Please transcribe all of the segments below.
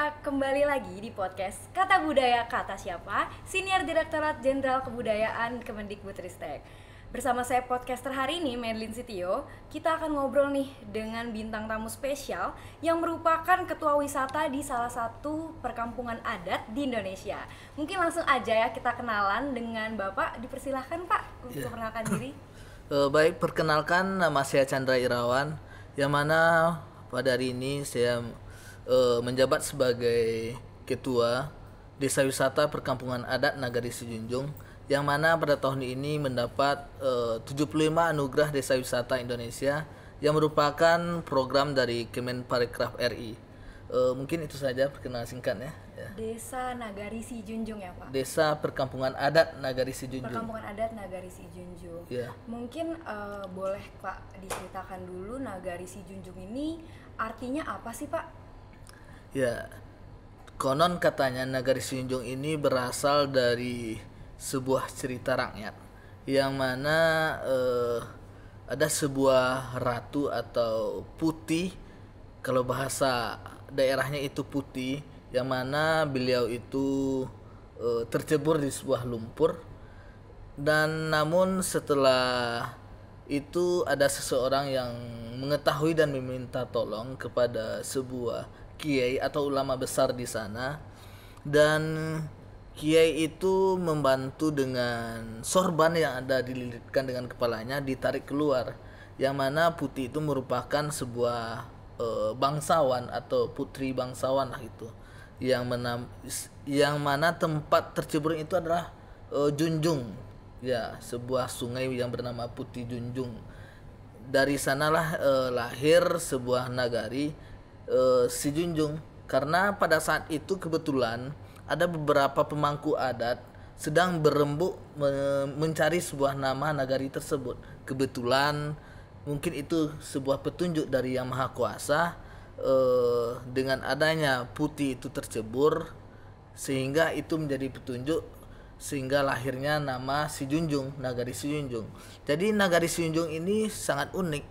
kembali lagi di podcast Kata Budaya Kata Siapa, Senior Direktorat Jenderal Kebudayaan Kemendikbudristek. Bersama saya podcaster hari ini, Medlin Sitio, kita akan ngobrol nih dengan bintang tamu spesial yang merupakan ketua wisata di salah satu perkampungan adat di Indonesia. Mungkin langsung aja ya kita kenalan dengan Bapak, dipersilahkan Pak untuk memperkenalkan diri. Baik, perkenalkan nama saya Chandra Irawan, yang mana pada hari ini saya menjabat sebagai Ketua Desa Wisata Perkampungan Adat Nagari Sijunjung, yang mana pada tahun ini mendapat 75 Anugerah Desa Wisata Indonesia yang merupakan program dari Kemenparekraf RI. Mungkin itu saja perkenalan singkatnya. Ya. Desa Nagari Sijunjung ya Pak? Desa Perkampungan Adat Nagari Sijunjung. Perkampungan Adat Nagari Sijunjung. Ya. Mungkin boleh Pak diceritakan dulu Nagari Sijunjung ini artinya apa sih Pak? Ya, konon katanya Nagari Sijunjung ini berasal dari sebuah cerita rakyat, yang mana ada sebuah ratu atau putih, kalau bahasa daerahnya itu putih, yang mana beliau itu tercebur di sebuah lumpur, dan namun setelah itu ada seseorang yang mengetahui dan meminta tolong kepada sebuah kiai atau ulama besar di sana, dan kiai itu membantu dengan sorban yang ada dililitkan dengan kepalanya ditarik keluar, yang mana putih itu merupakan sebuah bangsawan atau putri bangsawan lah itu, yang mana tempat tercebur itu adalah Junjung, ya, sebuah sungai yang bernama Putih Junjung. Dari sanalah lahir sebuah nagari Sijunjung, karena pada saat itu kebetulan ada beberapa pemangku adat sedang berembuk mencari sebuah nama nagari tersebut. Kebetulan mungkin itu sebuah petunjuk dari Yang Maha Kuasa, dengan adanya putih itu tercebur, sehingga itu menjadi petunjuk, sehingga lahirnya nama Sijunjung, Nagari Sijunjung. Jadi Nagari Sijunjung ini sangat unik.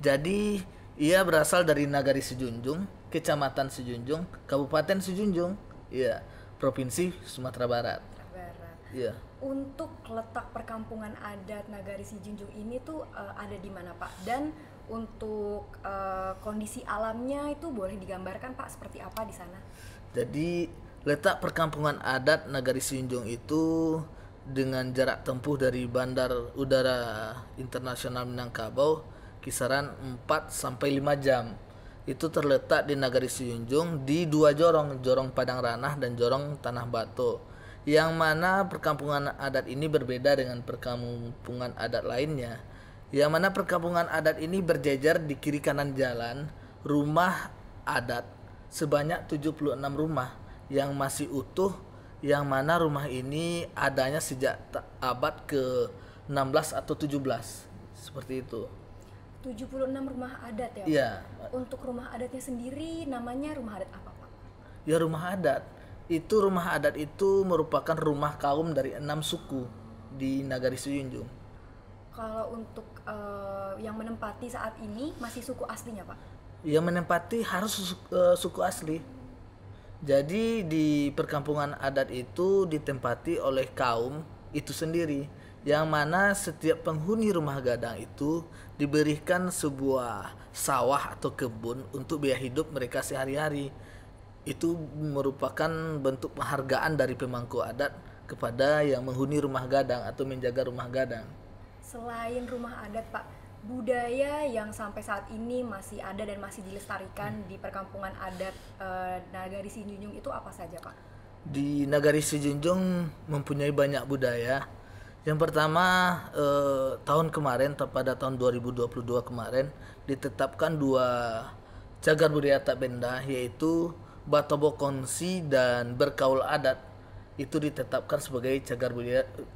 Jadi ia berasal dari Nagari Sijunjung, Kecamatan Sijunjung, Kabupaten Sijunjung, ya, Provinsi Sumatera Barat. Ya. Untuk letak perkampungan adat Nagari Sijunjung ini tuh ada di mana Pak? Dan untuk kondisi alamnya itu boleh digambarkan Pak seperti apa di sana? Jadi letak perkampungan adat Nagari Sijunjung itu dengan jarak tempuh dari Bandar Udara Internasional Minangkabau kisaran 4 sampai 5 jam. Itu terletak di Nagari Sijunjung di dua jorong, Jorong Padang Ranah dan Jorong Tanah Batu. Yang mana perkampungan adat ini berbeda dengan perkampungan adat lainnya. Yang mana perkampungan adat ini berjejer di kiri kanan jalan rumah adat sebanyak 76 rumah yang masih utuh, yang mana rumah ini adanya sejak abad ke-16 atau 17. Seperti itu. 76 rumah adat ya Pak? Iya. Untuk rumah adatnya sendiri namanya rumah adat apa Pak? Ya, rumah adat itu merupakan rumah kaum dari 6 suku di Nagari Sijunjung. Kalau untuk yang menempati saat ini masih suku aslinya Pak? Yang menempati harus suku asli. Jadi di perkampungan adat itu ditempati oleh kaum itu sendiri, yang mana setiap penghuni rumah gadang itu diberikan sebuah sawah atau kebun untuk biaya hidup mereka sehari-hari. Itu merupakan bentuk penghargaan dari pemangku adat kepada yang menghuni rumah gadang atau menjaga rumah gadang. Selain rumah adat Pak, budaya yang sampai saat ini masih ada dan masih dilestarikan di perkampungan adat Nagari Sijunjung itu apa saja Pak? Di Nagari Sijunjung mempunyai banyak budaya. Yang pertama, tahun kemarin, pada tahun 2022 kemarin, ditetapkan 2 cagar budaya tak benda, yaitu Batobo Kongsi dan Berkaul Adat. Itu ditetapkan sebagai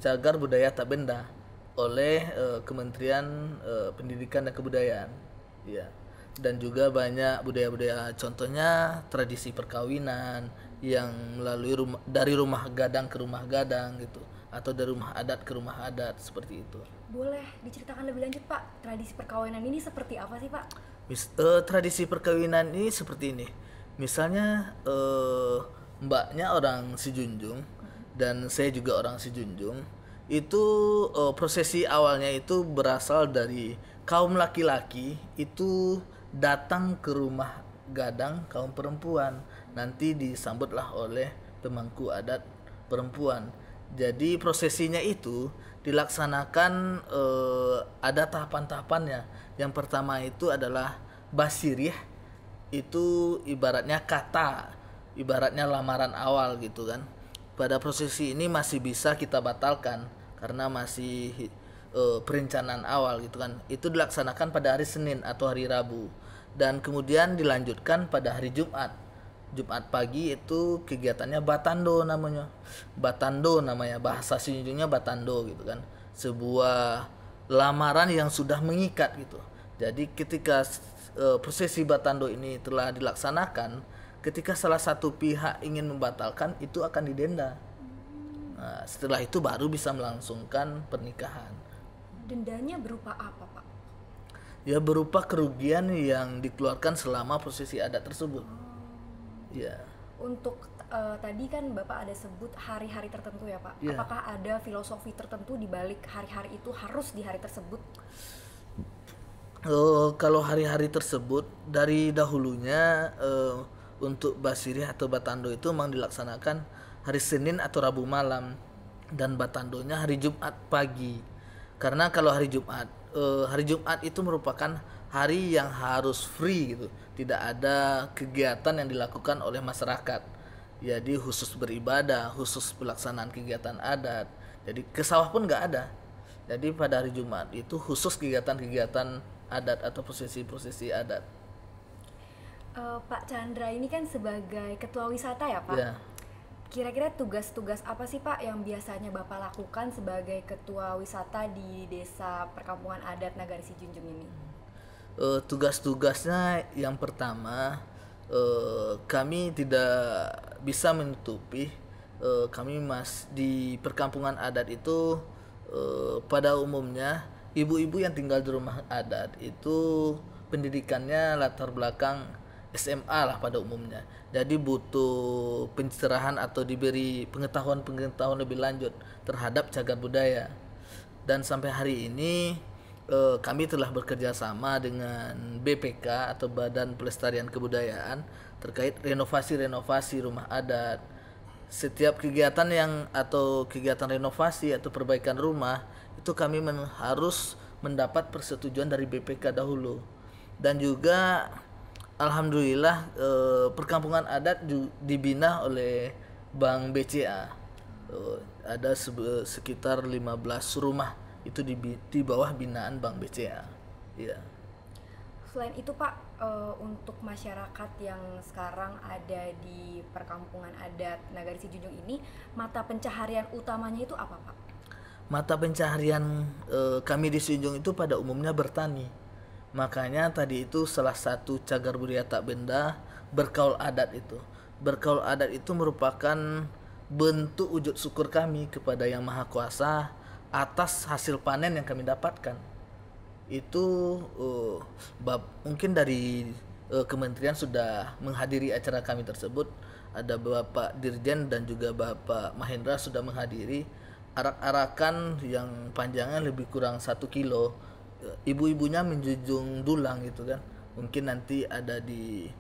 cagar budaya tak benda oleh Kementerian Pendidikan dan Kebudayaan. Ya. Dan juga banyak budaya-budaya, contohnya tradisi perkawinan yang melalui dari rumah gadang ke rumah gadang gitu, atau dari rumah adat ke rumah adat, seperti itu. Boleh diceritakan lebih lanjut Pak, tradisi perkawinan ini seperti apa sih Pak? Tradisi perkawinan ini seperti ini. Misalnya mbaknya orang Sijunjung dan saya juga orang Sijunjung. Itu prosesi awalnya itu berasal dari kaum laki-laki itu datang ke rumah gadang kaum perempuan. Nanti disambutlah oleh pemangku adat perempuan. Jadi prosesinya itu dilaksanakan ada tahapan-tahapannya. Yang pertama itu adalah basirih, itu ibaratnya kata, ibaratnya lamaran awal gitu kan. Pada prosesi ini masih bisa kita batalkan karena masih perencanaan awal gitu kan. Itu dilaksanakan pada hari Senin atau hari Rabu dan kemudian dilanjutkan pada hari Jumat. Jumat pagi itu kegiatannya batando namanya. Batando namanya, bahasa Sijunjungnya batando gitu kan. Sebuah lamaran yang sudah mengikat gitu. Jadi ketika prosesi batando ini telah dilaksanakan, ketika salah satu pihak ingin membatalkan itu akan didenda. Nah, setelah itu baru bisa melangsungkan pernikahan. Dendanya berupa apa, Pak? Ya berupa kerugian yang dikeluarkan selama prosesi adat tersebut. Ya. Untuk tadi kan Bapak ada sebut hari-hari tertentu ya, Pak. Ya. Apakah ada filosofi tertentu di balik hari-hari itu harus di hari tersebut? Kalau hari-hari tersebut dari dahulunya untuk basirih atau batando itu memang dilaksanakan hari Senin atau Rabu malam dan batandonya hari Jumat pagi. Karena kalau hari Jumat itu merupakan hari yang harus free gitu. Tidak ada kegiatan yang dilakukan oleh masyarakat. Jadi khusus beribadah, khusus pelaksanaan kegiatan adat. Jadi ke sawah pun nggak ada. Jadi pada hari Jumat itu khusus kegiatan-kegiatan adat atau prosesi-prosesi adat. Pak Chandra ini kan sebagai ketua wisata ya, Pak? Ya. Kira-kira tugas-tugas apa sih, Pak, yang biasanya Bapak lakukan sebagai ketua wisata di Desa Perkampungan Adat Nagari Sijunjung ini? Tugas-tugasnya yang pertama, kami tidak bisa menutupi kami di perkampungan adat itu pada umumnya ibu-ibu yang tinggal di rumah adat itu pendidikannya latar belakang SMA lah pada umumnya. Jadi butuh pencerahan atau diberi pengetahuan lebih lanjut terhadap cagar budaya. Dan sampai hari ini kami telah bekerja sama dengan BPK atau Badan Pelestarian Kebudayaan terkait renovasi rumah adat. Setiap kegiatan kegiatan renovasi atau perbaikan rumah itu kami harus mendapat persetujuan dari BPK dahulu. Dan juga alhamdulillah perkampungan adat dibina oleh Bank BCA. Ada sekitar 15 rumah itu di bawah binaan Bank BCA. Ya. Selain itu, Pak, untuk masyarakat yang sekarang ada di perkampungan adat Nagari Sijunjung ini, mata pencaharian utamanya itu apa, Pak? Mata pencaharian kami di Sijunjung itu pada umumnya bertani. Makanya tadi itu salah satu cagar budaya tak benda berkaul adat itu. Berkaul adat itu merupakan bentuk wujud syukur kami kepada Yang Maha Kuasa atas hasil panen yang kami dapatkan. Itu mungkin dari kementerian sudah menghadiri acara kami tersebut. Ada Bapak Dirjen dan juga Bapak Mahendra sudah menghadiri arak-arakan yang panjangnya lebih kurang 1 kilo. Ibu-ibunya menjunjung dulang gitu kan. Mungkin nanti ada di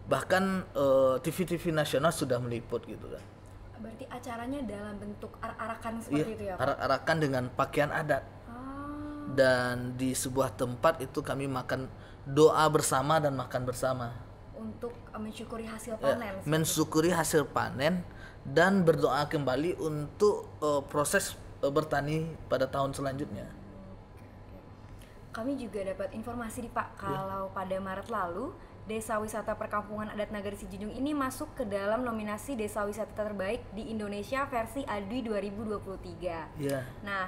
bahkan TV-TV nasional sudah meliput gitu kan. Berarti acaranya dalam bentuk arak-arakan seperti itu ya, Pak? Arak-arakan dengan pakaian adat. Dan di sebuah tempat itu kami makan doa bersama dan makan bersama. Untuk mensyukuri hasil panen. Mensyukuri hasil panen dan berdoa kembali untuk proses bertani pada tahun selanjutnya. Kami juga dapat informasi nih, Pak, kalau pada Maret lalu Desa Wisata Perkampungan Adat Nagari Sijunjung ini masuk ke dalam nominasi Desa Wisata Terbaik di Indonesia versi ADWI 2023. Iya. Nah,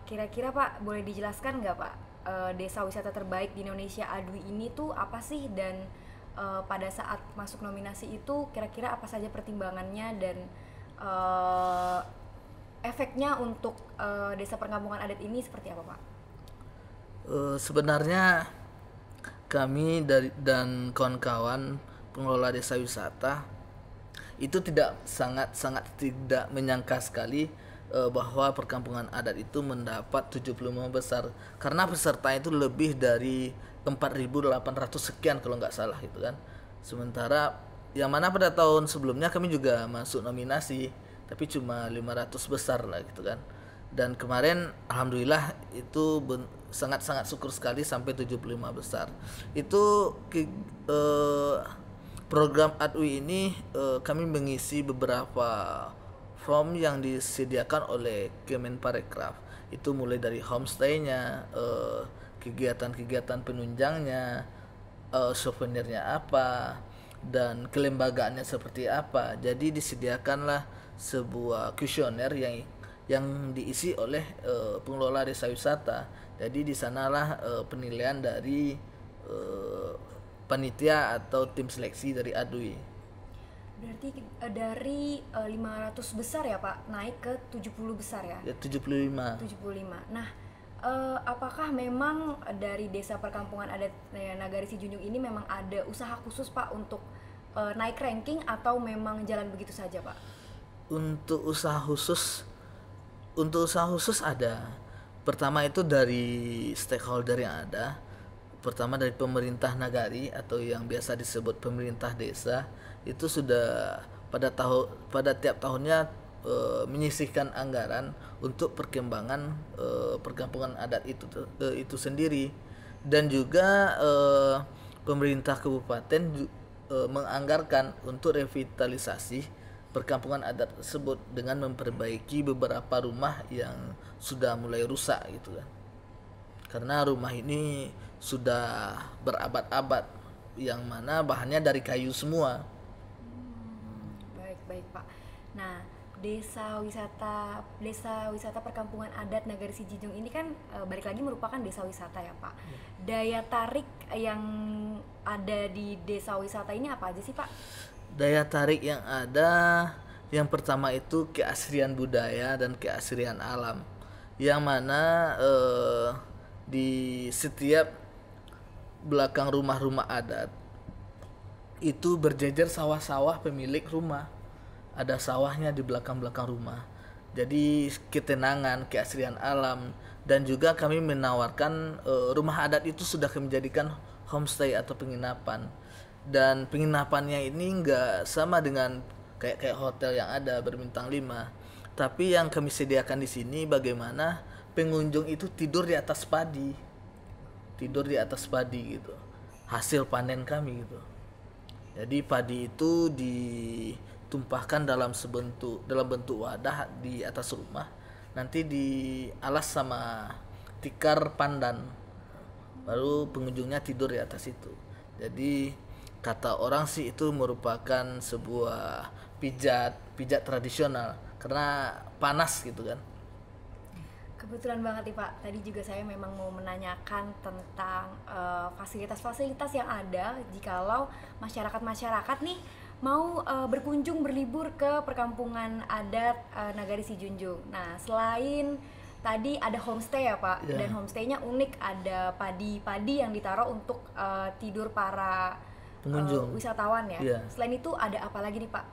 kira-kira Pak boleh dijelaskan nggak, Pak, Desa Wisata Terbaik di Indonesia ADWI ini tuh apa sih, dan pada saat masuk nominasi itu kira-kira apa saja pertimbangannya dan efeknya untuk Desa Perkampungan Adat ini seperti apa, Pak? Sebenarnya kami dan kawan-kawan pengelola desa wisata itu sangat tidak menyangka sekali bahwa perkampungan adat itu mendapat 75 besar, karena peserta itu lebih dari 4.800 sekian kalau nggak salah gitu kan. Sementara yang mana pada tahun sebelumnya kami juga masuk nominasi tapi cuma 500 besar lah gitu kan. Dan kemarin alhamdulillah itu sangat-sangat syukur sekali sampai 75 besar. Itu program ADWI ini kami mengisi beberapa form yang disediakan oleh Kemenparekraf. Itu mulai dari homestay-nya, kegiatan-kegiatan penunjangnya, souvenirnya apa, dan kelembagaannya seperti apa. Jadi disediakanlah sebuah kuesioner yang diisi oleh pengelola desa wisata. Jadi di sanalah penilaian dari panitia atau tim seleksi dari ADWI. Berarti dari 500 besar ya Pak, naik ke 70 besar ya? Ya 75. Nah, apakah memang dari desa perkampungan adat Nagari Sijunjung ini memang ada usaha khusus Pak untuk naik ranking atau memang jalan begitu saja Pak? Untuk usaha khusus ada. Pertama itu dari stakeholder yang ada. Pertama dari pemerintah nagari atau yang biasa disebut pemerintah desa, itu sudah pada tiap tahunnya menyisihkan anggaran untuk perkembangan perkampungan adat itu sendiri. Dan juga pemerintah kabupaten menganggarkan untuk revitalisasi perkampungan adat tersebut dengan memperbaiki beberapa rumah yang sudah mulai rusak gitu kan. Karena rumah ini sudah berabad-abad, yang mana bahannya dari kayu semua. Baik Pak. Nah, desa wisata perkampungan adat Nagari Sijunjung ini kan balik lagi merupakan desa wisata ya Pak. Daya tarik yang ada di desa wisata ini apa aja sih Pak? Daya tarik yang ada, yang pertama itu keasrian budaya dan keasrian alam, yang mana di setiap belakang rumah-rumah adat itu berjejer sawah-sawah pemilik rumah. Ada sawahnya di belakang-belakang rumah. Jadi ketenangan, keasrian alam. Dan juga kami menawarkan rumah adat itu sudah kami jadikan homestay atau penginapan. Dan penginapannya ini enggak sama dengan kayak hotel yang ada berbintang 5. Tapi yang kami sediakan di sini bagaimana pengunjung itu tidur di atas padi gitu, hasil panen kami gitu. Jadi padi itu ditumpahkan dalam bentuk wadah di atas rumah, nanti dialas sama tikar pandan, baru pengunjungnya tidur di atas itu. Jadi kata orang sih itu merupakan sebuah pijat tradisional karena panas gitu kan. Kebetulan banget nih Pak, tadi juga saya memang mau menanyakan tentang fasilitas-fasilitas yang ada jikalau masyarakat nih mau berkunjung berlibur ke perkampungan adat Nagari Sijunjung. Nah, selain tadi ada homestay ya Pak, dan homestaynya unik, ada padi-padi yang ditaruh untuk tidur para pengunjung wisatawan ya. Selain itu ada apa lagi nih Pak?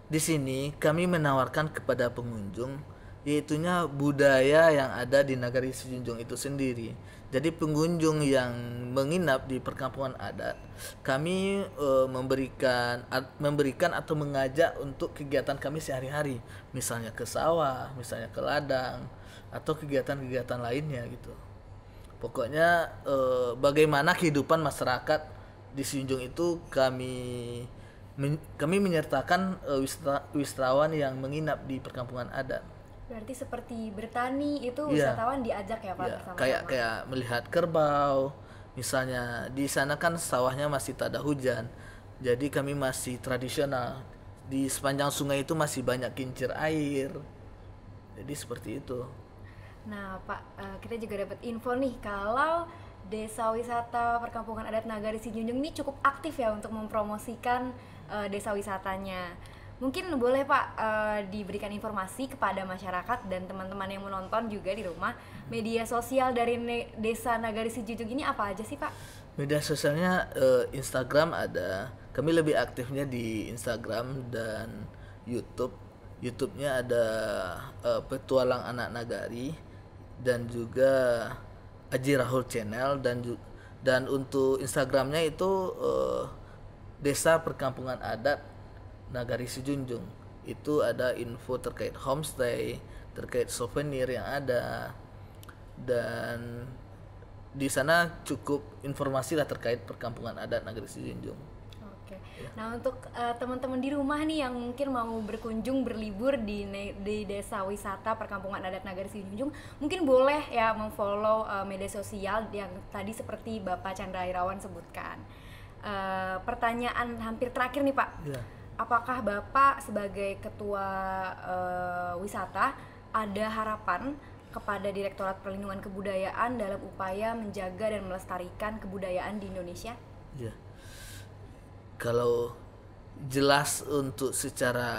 Di sini kami menawarkan kepada pengunjung yaitunya budaya yang ada di Nagari Sijunjung itu sendiri. Jadi pengunjung yang menginap di perkampungan adat, kami memberikan atau mengajak untuk kegiatan kami sehari-hari, misalnya ke sawah, misalnya ke ladang, atau kegiatan-kegiatan lainnya gitu. Pokoknya bagaimana kehidupan masyarakat di Sijunjung itu kami menyertakan wisatawan yang menginap di perkampungan adat. Berarti seperti bertani itu wisatawan diajak ya Pak bersama-sama. Kayak melihat kerbau. Misalnya di sana kan sawahnya masih tak ada hujan. Jadi kami masih tradisional. Di sepanjang sungai itu masih banyak kincir air. Jadi seperti itu. Nah Pak, kita juga dapat info nih kalau desa wisata perkampungan adat Nagari Sijunjung ini cukup aktif ya untuk mempromosikan desa wisatanya. Mungkin boleh Pak diberikan informasi kepada masyarakat dan teman-teman yang menonton juga di rumah, media sosial dari desa Nagari Sijunjung ini apa aja sih Pak? Media sosialnya Instagram ada. Kami lebih aktifnya di Instagram dan YouTube. YouTube-nya ada Petualang Anak Nagari dan juga Aji Rahul Channel dan untuk Instagramnya itu Desa Perkampungan Adat Nagari Sijunjung. Itu ada info terkait homestay, terkait souvenir yang ada, dan di sana cukup informasi lah terkait perkampungan adat Nagari Sijunjung. Oke. Nah, untuk teman-teman di rumah nih yang mungkin mau berkunjung berlibur di desa wisata perkampungan adat Nagari Sijunjung, mungkin boleh ya memfollow media sosial yang tadi seperti Bapak Chandra Irawan sebutkan. Pertanyaan hampir terakhir nih Pak. Ya. Apakah Bapak sebagai ketua wisata ada harapan kepada Direktorat Perlindungan Kebudayaan dalam upaya menjaga dan melestarikan kebudayaan di Indonesia? Ya. Kalau jelas untuk secara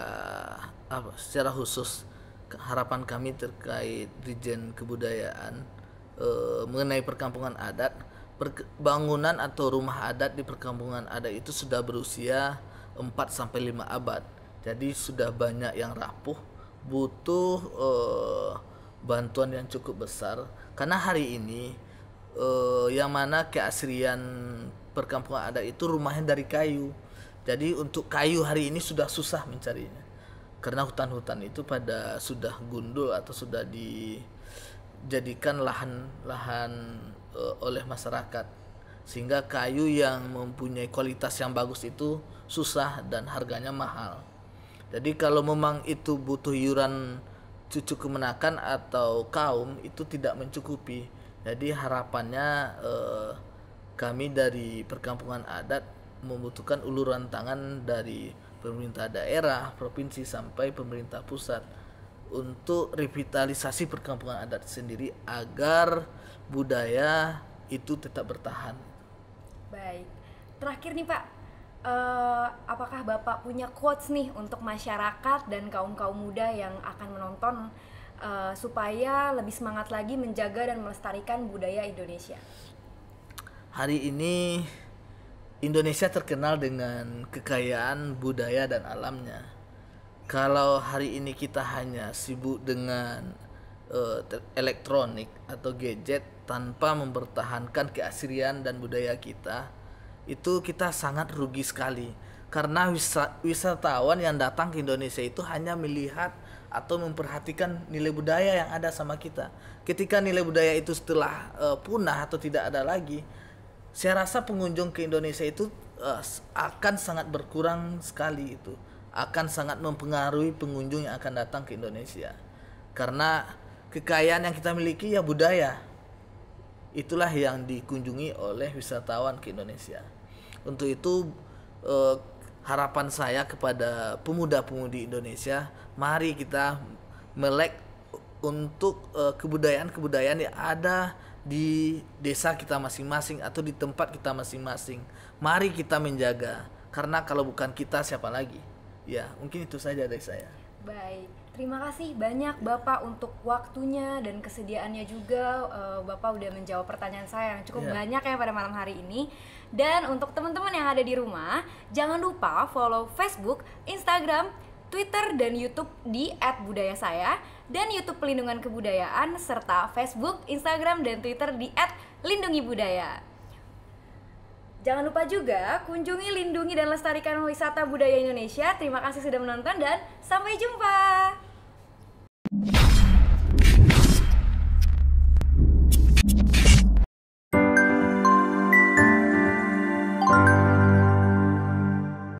khusus harapan kami terkait Dirjen Kebudayaan mengenai perkampungan adat, bangunan atau rumah adat di perkampungan adat itu sudah berusia 4 sampai 5 abad. Jadi sudah banyak yang rapuh, butuh bantuan yang cukup besar, karena hari ini yang mana keasrian perkampungan adat itu rumahnya dari kayu. Jadi untuk kayu hari ini sudah susah mencarinya, karena hutan-hutan itu pada sudah gundul atau sudah dijadikan lahan oleh masyarakat, sehingga kayu yang mempunyai kualitas yang bagus itu susah dan harganya mahal. Jadi kalau memang itu butuh iuran cucu kemenakan atau kaum, itu tidak mencukupi. Jadi harapannya kami dari perkampungan adat membutuhkan uluran tangan dari pemerintah daerah, provinsi sampai pemerintah pusat untuk revitalisasi perkampungan adat sendiri agar budaya itu tetap bertahan. Baik, terakhir nih Pak, apakah Bapak punya quotes nih untuk masyarakat dan kaum-kaum muda yang akan menonton supaya lebih semangat lagi menjaga dan melestarikan budaya Indonesia? Hari ini Indonesia terkenal dengan kekayaan budaya dan alamnya. Kalau hari ini kita hanya sibuk dengan elektronik atau gadget tanpa mempertahankan keaslian dan budaya kita, itu kita sangat rugi sekali. Karena wisatawan yang datang ke Indonesia itu hanya melihat atau memperhatikan nilai budaya yang ada sama kita. Ketika nilai budaya itu setelah punah atau tidak ada lagi, saya rasa pengunjung ke Indonesia itu akan sangat berkurang sekali, itu akan sangat mempengaruhi pengunjung yang akan datang ke Indonesia. Karena kekayaan yang kita miliki ya budaya, itulah yang dikunjungi oleh wisatawan ke Indonesia. Untuk itu harapan saya kepada pemuda-pemudi Indonesia, mari kita melek untuk kebudayaan-kebudayaan yang ada di desa kita masing-masing atau di tempat kita masing-masing. Mari kita menjaga, karena kalau bukan kita siapa lagi? Ya, mungkin itu saja dari saya. Baik, terima kasih banyak Bapak untuk waktunya dan kesediaannya juga. Bapak udah menjawab pertanyaan saya yang cukup banyak ya pada malam hari ini. Dan untuk teman-teman yang ada di rumah, jangan lupa follow Facebook, Instagram, Twitter, dan YouTube di @budayasaya, dan YouTube Pelindungan Kebudayaan, serta Facebook, Instagram, dan Twitter di @lindungibudaya. Jangan lupa juga kunjungi, lindungi, dan lestarikan wisata budaya Indonesia. Terima kasih sudah menonton dan sampai jumpa.